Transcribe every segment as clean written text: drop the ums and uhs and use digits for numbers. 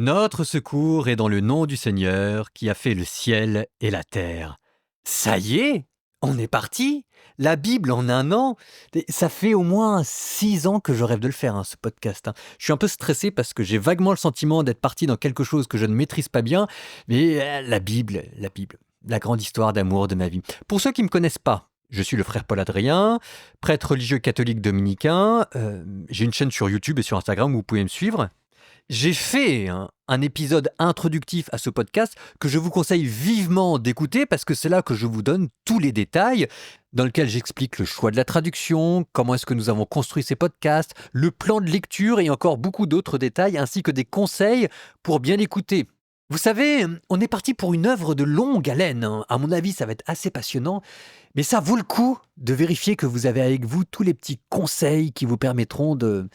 Notre secours est dans le nom du Seigneur qui a fait le ciel et la terre. Ça y est, on est parti. La Bible en un an. Et ça fait au moins 6 ans que je rêve de le faire, ce podcast. Je suis un peu stressé parce que j'ai vaguement le sentiment d'être parti dans quelque chose que je ne maîtrise pas bien. Mais la Bible, la grande histoire d'amour de ma vie. Pour ceux qui ne me connaissent pas, je suis le frère Paul Adrien, prêtre religieux catholique dominicain. J'ai une chaîne sur YouTube et sur Instagram où vous pouvez me suivre. J'ai fait un épisode introductif à ce podcast que je vous conseille vivement d'écouter parce que c'est là que je vous donne tous les détails dans lequel j'explique le choix de la traduction, comment est-ce que nous avons construit ces podcasts, le plan de lecture et encore beaucoup d'autres détails ainsi que des conseils pour bien écouter. Vous savez, on est parti pour une œuvre de longue haleine. À mon avis, ça va être assez passionnant. Mais ça vaut le coup de vérifier que vous avez avec vous tous les petits conseils qui vous permettront de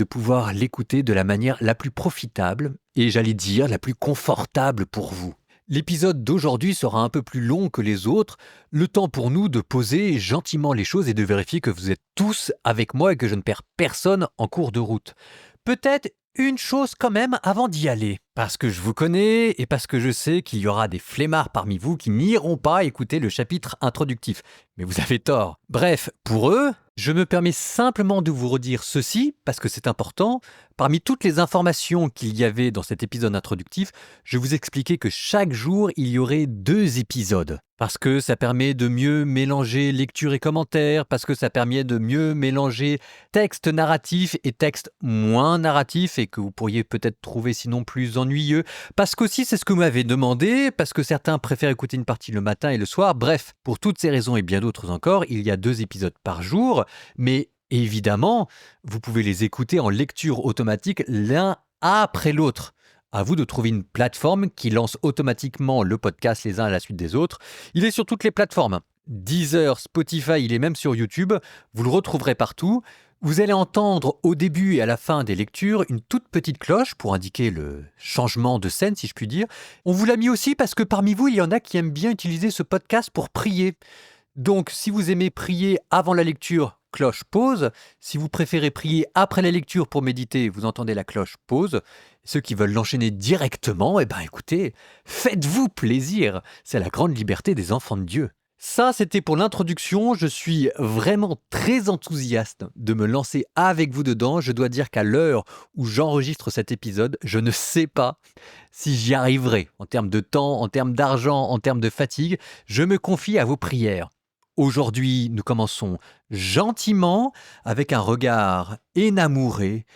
pouvoir l'écouter de la manière la plus profitable et j'allais dire la plus confortable pour vous. L'épisode d'aujourd'hui sera un peu plus long que les autres, le temps pour nous de poser gentiment les choses et de vérifier que vous êtes tous avec moi et que je ne perds personne en cours de route. Peut-être une chose quand même avant d'y aller, parce que je vous connais et parce que je sais qu'il y aura des flemmards parmi vous qui n'iront pas écouter le chapitre introductif. Mais vous avez tort. Bref, pour eux, je me permets simplement de vous redire ceci, parce que c'est important. Parmi toutes les informations qu'il y avait dans cet épisode introductif, je vous expliquais que chaque jour, il y aurait 2 épisodes. Parce que ça permet de mieux mélanger lecture et commentaires, parce que ça permet de mieux mélanger texte narratif et texte moins narratif, et que vous pourriez peut-être trouver sinon plus ennuyeux. Parce qu'aussi, c'est ce que vous m'avez demandé, parce que certains préfèrent écouter une partie le matin et le soir. Bref, pour toutes ces raisons et bien d'autres encore, il y a 2 épisodes par jour. Mais évidemment, vous pouvez les écouter en lecture automatique l'un après l'autre. À vous de trouver une plateforme qui lance automatiquement le podcast les uns à la suite des autres. Il est sur toutes les plateformes. Deezer, Spotify, il est même sur YouTube. Vous le retrouverez partout. Vous allez entendre au début et à la fin des lectures une toute petite cloche pour indiquer le changement de scène, si je puis dire. On vous l'a mis aussi parce que parmi vous, il y en a qui aiment bien utiliser ce podcast pour prier. Donc, si vous aimez prier avant la lecture, cloche pause. Si vous préférez prier après la lecture pour méditer, vous entendez la cloche pause. Ceux qui veulent l'enchaîner directement, écoutez, faites-vous plaisir. C'est la grande liberté des enfants de Dieu. Ça, c'était pour l'introduction. Je suis vraiment très enthousiaste de me lancer avec vous dedans. Je dois dire qu'à l'heure où j'enregistre cet épisode, je ne sais pas si j'y arriverai en termes de temps, en termes d'argent, en termes de fatigue. Je me confie à vos prières. Aujourd'hui, nous commençons gentiment avec un regard énamouré,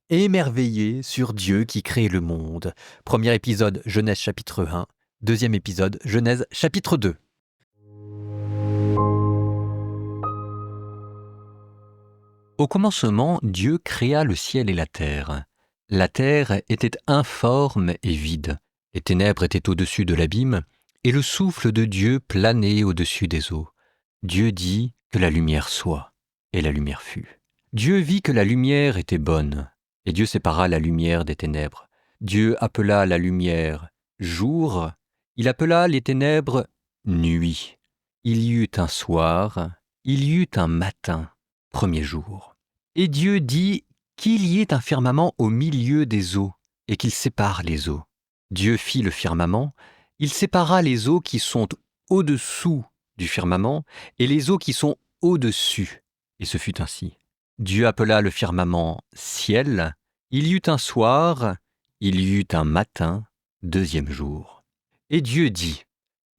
émerveillé sur Dieu qui crée le monde. Premier épisode, Genèse chapitre 1. Deuxième épisode, Genèse chapitre 2. Au commencement, Dieu créa le ciel et la terre. La terre était informe et vide. Les ténèbres étaient au-dessus de l'abîme, et le souffle de Dieu planait au-dessus des eaux. Dieu dit que la lumière soit, et la lumière fut. Dieu vit que la lumière était bonne, et Dieu sépara la lumière des ténèbres. Dieu appela la lumière jour, il appela les ténèbres nuit. Il y eut un soir, il y eut un matin, premier jour. Et Dieu dit qu'il y ait un firmament au milieu des eaux, et qu'il sépare les eaux. Dieu fit le firmament, il sépara les eaux qui sont au-dessous du firmament, et les eaux qui sont au-dessus. Et ce fut ainsi. Dieu appela le firmament ciel. Il y eut un soir, il y eut un matin, deuxième jour. Et Dieu dit,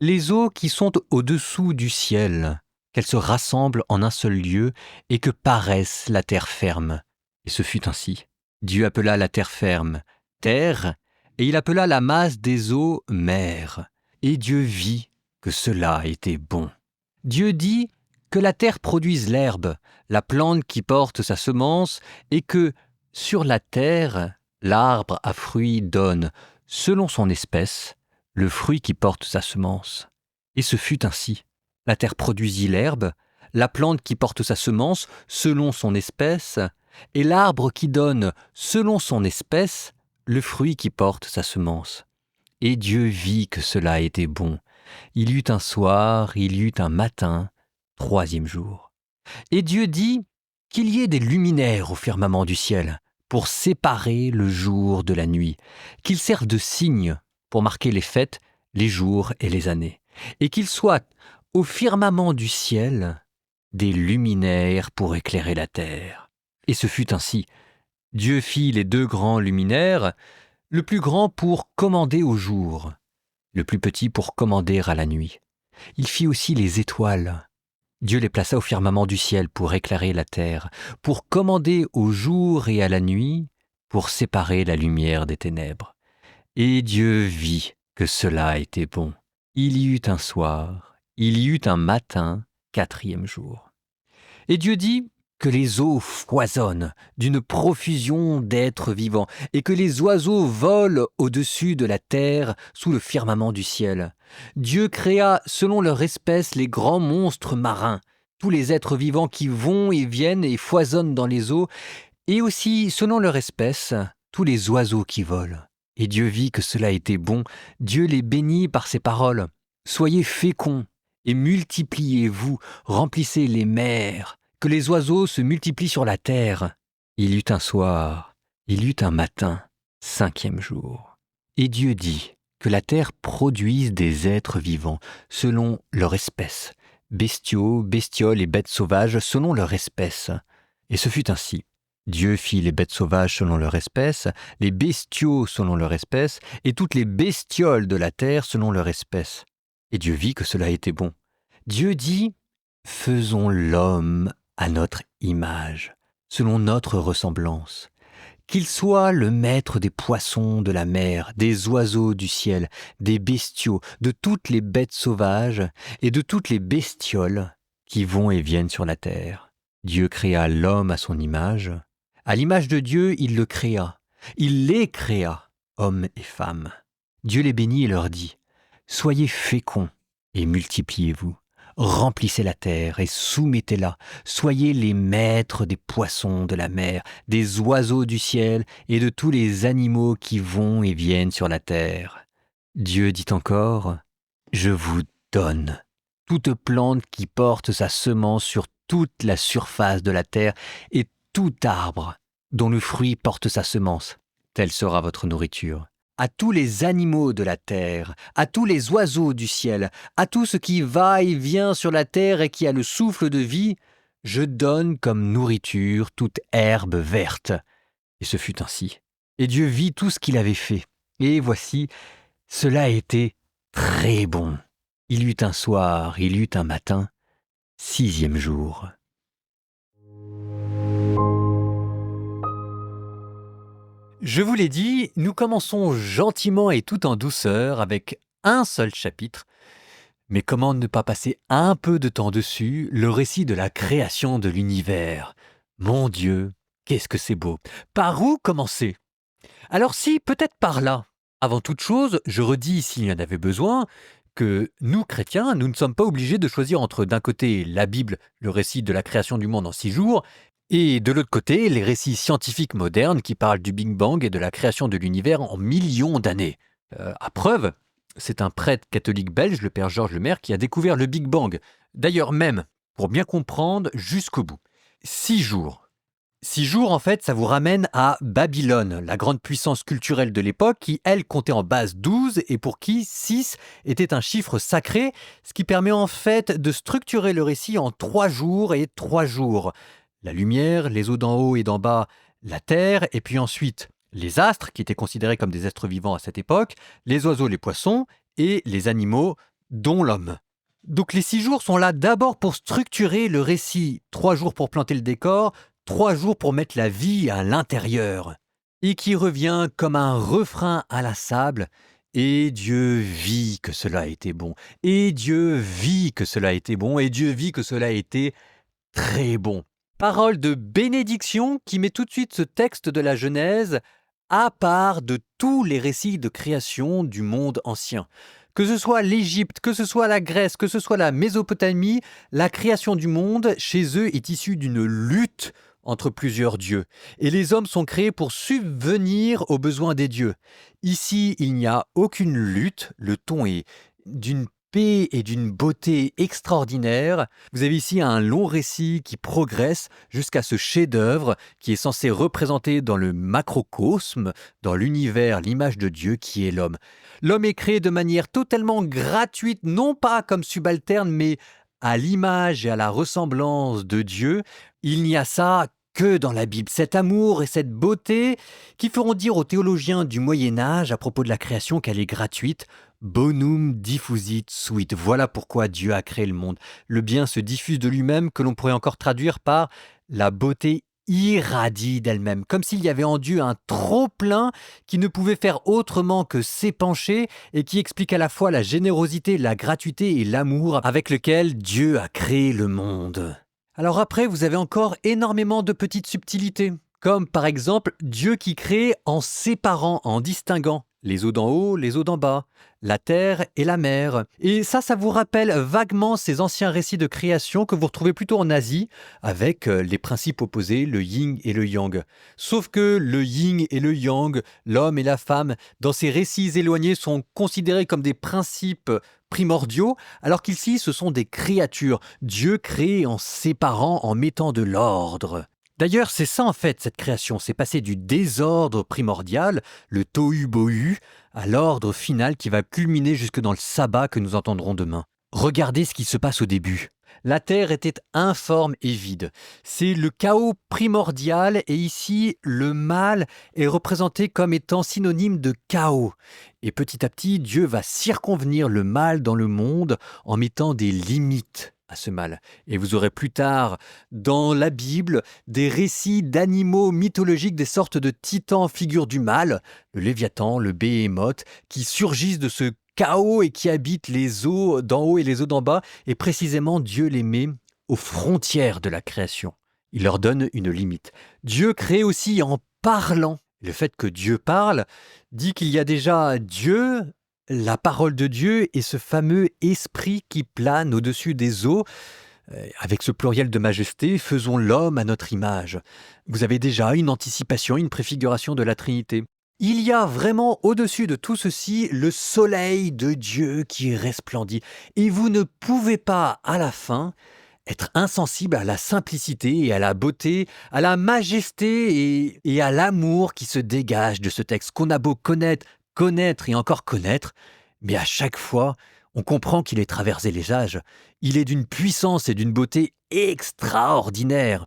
les eaux qui sont au-dessous du ciel, qu'elles se rassemblent en un seul lieu et que paraisse la terre ferme. Et ce fut ainsi. Dieu appela la terre ferme terre, et il appela la masse des eaux mer. Et Dieu vit que cela était bon. Dieu dit que la terre produise l'herbe, la plante qui porte sa semence, et que, sur la terre, l'arbre à fruits donne, selon son espèce, le fruit qui porte sa semence. Et ce fut ainsi. La terre produisit l'herbe, la plante qui porte sa semence, selon son espèce, et l'arbre qui donne, selon son espèce, le fruit qui porte sa semence. Et Dieu vit que cela était bon. Il y eut un soir, il y eut un matin, troisième jour. Et Dieu dit qu'il y ait des luminaires au firmament du ciel, pour séparer le jour de la nuit, qu'il serve de signe pour marquer les fêtes, les jours et les années, et qu'il soit au firmament du ciel des luminaires pour éclairer la terre. Et ce fut ainsi. Dieu fit les 2 grands luminaires, le plus grand pour commander au jour, le plus petit pour commander à la nuit. Il fit aussi les étoiles. Dieu les plaça au firmament du ciel pour éclairer la terre, pour commander au jour et à la nuit, pour séparer la lumière des ténèbres. Et Dieu vit que cela était bon. Il y eut un soir, il y eut un matin, 4e jour. Et Dieu dit que les eaux foisonnent d'une profusion d'êtres vivants et que les oiseaux volent au-dessus de la terre sous le firmament du ciel. Dieu créa selon leur espèce les grands monstres marins, tous les êtres vivants qui vont et viennent et foisonnent dans les eaux, et aussi selon leur espèce tous les oiseaux qui volent. Et Dieu vit que cela était bon. Dieu les bénit par ces paroles. Soyez féconds et multipliez-vous, remplissez les mers, que les oiseaux se multiplient sur la terre. Il y eut un soir, il y eut un matin, 5e jour. Et Dieu dit que la terre produise des êtres vivants selon leur espèce, bestiaux, bestioles et bêtes sauvages selon leur espèce. Et ce fut ainsi. Dieu fit les bêtes sauvages selon leur espèce, les bestiaux selon leur espèce, et toutes les bestioles de la terre selon leur espèce. Et Dieu vit que cela était bon. Dieu dit « Faisons l'homme à notre image, selon notre ressemblance. Qu'il soit le maître des poissons de la mer, des oiseaux du ciel, des bestiaux, de toutes les bêtes sauvages et de toutes les bestioles qui vont et viennent sur la terre. Dieu créa l'homme à son image. À l'image de Dieu, il le créa. Il les créa, hommes et femmes. Dieu les bénit et leur dit « Soyez féconds et multipliez-vous. Remplissez la terre et soumettez-la. Soyez les maîtres des poissons de la mer, des oiseaux du ciel et de tous les animaux qui vont et viennent sur la terre. » Dieu dit encore « Je vous donne toute plante qui porte sa semence sur toute la surface de la terre et tout arbre dont le fruit porte sa semence. Telle sera votre nourriture. À tous les animaux de la terre, à tous les oiseaux du ciel, à tout ce qui va et vient sur la terre et qui a le souffle de vie, je donne comme nourriture toute herbe verte. » Et ce fut ainsi. Et Dieu vit tout ce qu'il avait fait. Et voici, cela était très bon. Il y eut un soir, il y eut un matin, 6e jour. Je vous l'ai dit, nous commençons gentiment et tout en douceur avec un seul chapitre. Mais comment ne pas passer un peu de temps dessus, le récit de la création de l'univers. Mon Dieu, qu'est-ce que c'est beau. Par où commencer? Alors si, peut-être par là. Avant toute chose, je redis s'il y en avait besoin, que nous, chrétiens, nous ne sommes pas obligés de choisir entre d'un côté la Bible, le récit de la création du monde en 6 jours, et de l'autre côté, les récits scientifiques modernes qui parlent du Big Bang et de la création de l'univers en millions d'années. À preuve, c'est un prêtre catholique belge, le père Georges Lemaire, qui a découvert le Big Bang. D'ailleurs même, pour bien comprendre jusqu'au bout. 6 jours. 6 jours, en fait, ça vous ramène à Babylone, la grande puissance culturelle de l'époque qui, elle, comptait en base 12 et pour qui 6 était un chiffre sacré, ce qui permet en fait de structurer le récit en 3 jours et 3 jours. La lumière, les eaux d'en haut et d'en bas, la terre, et puis ensuite les astres, qui étaient considérés comme des êtres vivants à cette époque, les oiseaux, les poissons, et les animaux, dont l'homme. Donc les 6 jours sont là d'abord pour structurer le récit, 3 jours pour planter le décor, 3 jours pour mettre la vie à l'intérieur, et qui revient comme un refrain à la sable. Et Dieu vit que cela était bon, et Dieu vit que cela était bon, et Dieu vit que cela était très bon. Parole de bénédiction qui met tout de suite ce texte de la Genèse à part de tous les récits de création du monde ancien. Que ce soit l'Égypte, que ce soit la Grèce, que ce soit la Mésopotamie, la création du monde, chez eux, est issue d'une lutte entre plusieurs dieux. Et les hommes sont créés pour subvenir aux besoins des dieux. Ici, il n'y a aucune lutte, le ton est d'une paix et d'une beauté extraordinaire. Vous avez ici un long récit qui progresse jusqu'à ce chef-d'œuvre qui est censé représenter dans le macrocosme, dans l'univers, l'image de Dieu qui est l'homme. L'homme est créé de manière totalement gratuite, non pas comme subalterne, mais à l'image et à la ressemblance de Dieu. Il n'y a ça que dans la Bible, cet amour et cette beauté qui feront dire aux théologiens du Moyen-Âge à propos de la création qu'elle est gratuite. Bonum diffusit sunt. Voilà pourquoi Dieu a créé le monde. Le bien se diffuse de lui-même, que l'on pourrait encore traduire par la beauté irradie d'elle-même, comme s'il y avait en Dieu un trop-plein qui ne pouvait faire autrement que s'épancher et qui explique à la fois la générosité, la gratuité et l'amour avec lequel Dieu a créé le monde. Alors après, vous avez encore énormément de petites subtilités, comme par exemple Dieu qui crée en séparant, en distinguant les eaux d'en haut, les eaux d'en bas, la terre et la mer. Et ça vous rappelle vaguement ces anciens récits de création que vous retrouvez plutôt en Asie, avec les principes opposés, le yin et le yang. Sauf que le yin et le yang, l'homme et la femme, dans ces récits éloignés sont considérés comme des principes primordiaux, alors qu'ici ce sont des créatures, Dieu créé en séparant, en mettant de l'ordre. D'ailleurs, c'est ça en fait, cette création, c'est passer du désordre primordial, le tohu-bohu, à l'ordre final qui va culminer jusque dans le sabbat que nous entendrons demain. Regardez ce qui se passe au début. La terre était informe et vide. C'est le chaos primordial et ici, le mal est représenté comme étant synonyme de chaos. Et petit à petit, Dieu va circonvenir le mal dans le monde en mettant des limites à ce mal. Et vous aurez plus tard, dans la Bible, des récits d'animaux mythologiques, des sortes de titans figures du mal, le Léviathan, le Béhémoth, qui surgissent de ce chaos et qui habitent les eaux d'en haut et les eaux d'en bas. Et précisément, Dieu les met aux frontières de la création. Il leur donne une limite. Dieu crée aussi en parlant. Le fait que Dieu parle dit qu'il y a déjà Dieu, la parole de Dieu et ce fameux esprit qui plane au-dessus des eaux. Avec ce pluriel de majesté, faisons l'homme à notre image. Vous avez déjà une anticipation, une préfiguration de la Trinité. Il y a vraiment au-dessus de tout ceci le soleil de Dieu qui resplendit. Et vous ne pouvez pas, à la fin, être insensible à la simplicité et à la beauté, à la majesté et à l'amour qui se dégage de ce texte, qu'on a beau connaître et encore connaître, mais à chaque fois, on comprend qu'il est traversé les âges. Il est d'une puissance et d'une beauté extraordinaires.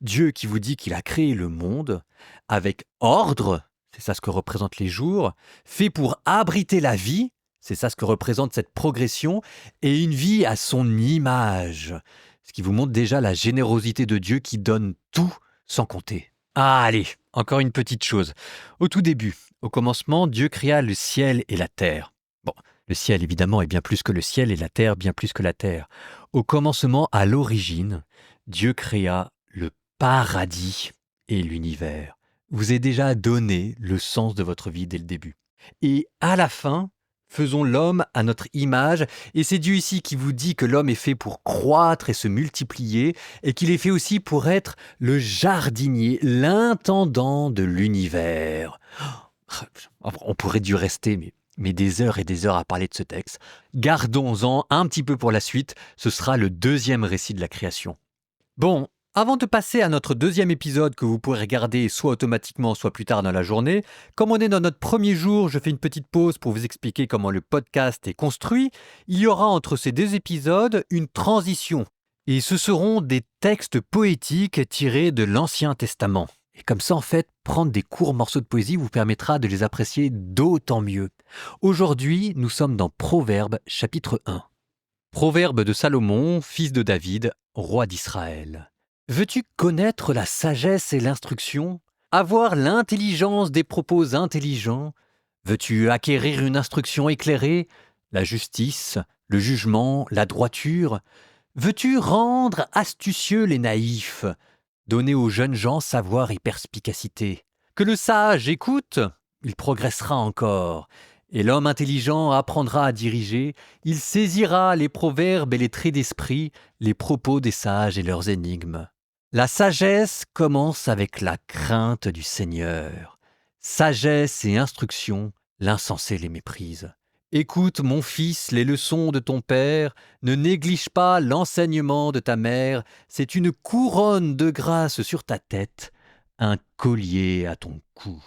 Dieu qui vous dit qu'il a créé le monde avec ordre, c'est ça ce que représentent les jours, fait pour abriter la vie, c'est ça ce que représente cette progression, et une vie à son image. Ce qui vous montre déjà la générosité de Dieu qui donne tout sans compter. Ah, allez, encore une petite chose. Au tout début, au commencement, Dieu créa le ciel et la terre. Bon, le ciel évidemment est bien plus que le ciel et la terre bien plus que la terre. Au commencement, à l'origine, Dieu créa le paradis et l'univers. Vous est déjà donné le sens de votre vie dès le début. Et à la fin, faisons l'homme à notre image, et c'est Dieu ici qui vous dit que l'homme est fait pour croître et se multiplier, et qu'il est fait aussi pour être le jardinier, l'intendant de l'univers. On pourrait dû rester, mais des heures et des heures à parler de ce texte. Gardons-en un petit peu pour la suite, ce sera le deuxième récit de la création. Bon, avant de passer à notre deuxième épisode que vous pourrez regarder soit automatiquement, soit plus tard dans la journée, comme on est dans notre premier jour, je fais une petite pause pour vous expliquer comment le podcast est construit. Il y aura entre ces deux épisodes une transition. Et ce seront des textes poétiques tirés de l'Ancien Testament. Et comme ça, en fait, prendre des courts morceaux de poésie vous permettra de les apprécier d'autant mieux. Aujourd'hui, nous sommes dans Proverbes, chapitre 1. Proverbe de Salomon, fils de David, roi d'Israël. Veux-tu connaître la sagesse et l'instruction? Avoir l'intelligence des propos intelligents? Veux-tu acquérir une instruction éclairée? La justice, le jugement, la droiture? Veux-tu rendre astucieux les naïfs? Donner aux jeunes gens savoir et perspicacité? Que le sage écoute, il progressera encore. Et l'homme intelligent apprendra à diriger, il saisira les proverbes et les traits d'esprit, les propos des sages et leurs énigmes. La sagesse commence avec la crainte du Seigneur. Sagesse et instruction, l'insensé les méprise. Écoute, mon fils, les leçons de ton père, ne néglige pas l'enseignement de ta mère, c'est une couronne de grâce sur ta tête, un collier à ton cou.